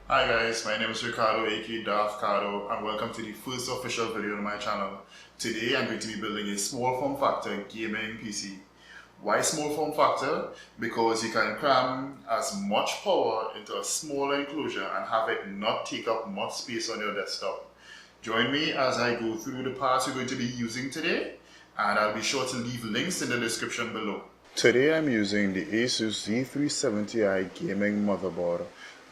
Hi guys, my name is Ricardo aka Darth and welcome to the first official video on my channel. Today I'm going to be building a small form factor gaming PC. Why small form factor? Because you can cram as much power into a small enclosure and have it not take up much space on your desktop. Join me as I go through the parts we're going to be using today, and I'll be sure to leave links in the description below. Today I'm using the Asus Z370i gaming motherboard,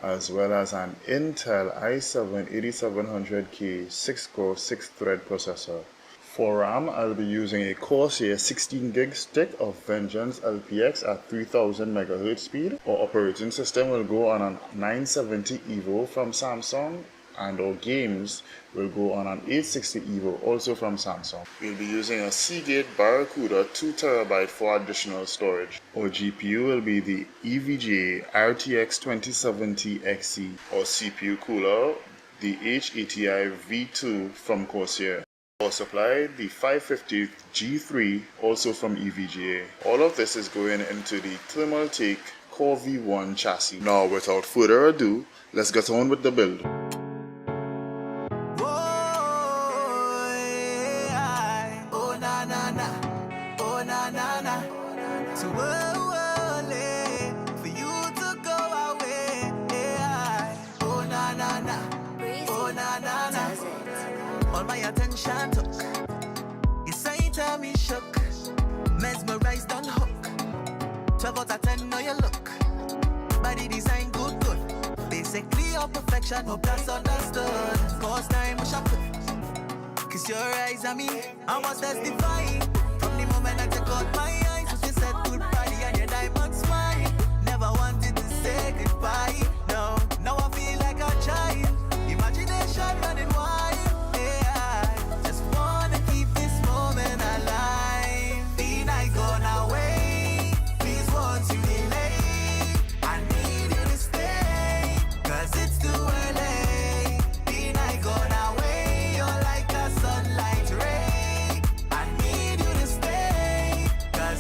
as well as an Intel i7-8700K 6-core 6-thread processor. For RAM, I'll be using a Corsair 16GB stick of Vengeance LPX at 3000 MHz speed. Our operating system will go on a 970 EVO from Samsung, and our games will go on an 860 EVO also from Samsung. We'll be using a Seagate Barracuda 2TB for additional storage. Our GPU will be the EVGA RTX 2070 XE. Our CPU cooler, the H80i V2 from Corsair. Power supply, the 550 G3 also from EVGA. All of this is going into the Thermaltake Core V1 chassis. Now without further ado, let's get on with the build. So for you to go away, oh na na na, oh na na na. All my attention took, you say tell me shook, mesmerized on hook. 12 out of 10, know you look, body design good. Basically your perfection, hope that's understood. Cause time was shot, kiss your eyes on me, I was testifying. From the moment I took out my eyes, you said goodbye and your diamond smile. Never wanted to say goodbye. No, now I feel like a child. Imagination running wild. Yeah, I just wanna keep this moment alive. Be not gonna wait. Please won't you delay? I need you to stay, cause it's too early. Be not gonna wait. You're like a sunlight ray. I need you to stay, cause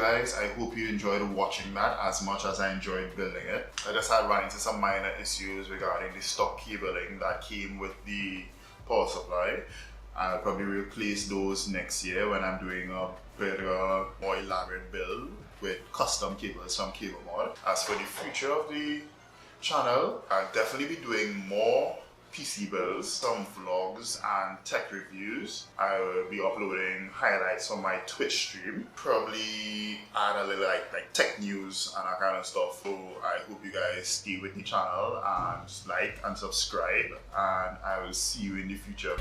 guys, I hope you enjoyed watching that as much as I enjoyed building it. I just had run into some minor issues regarding the stock cabling that came with the power supply. I'll probably replace those next year when I'm doing a better, more elaborate build with custom cables from Cable Mod. As for the future of the channel, I'll definitely be doing more PC builds, some vlogs and tech reviews. I will be uploading highlights from my Twitch stream, probably add a little like tech news and that kind of stuff. So I hope you guys stay with the channel and like and subscribe, and I will see you in the future.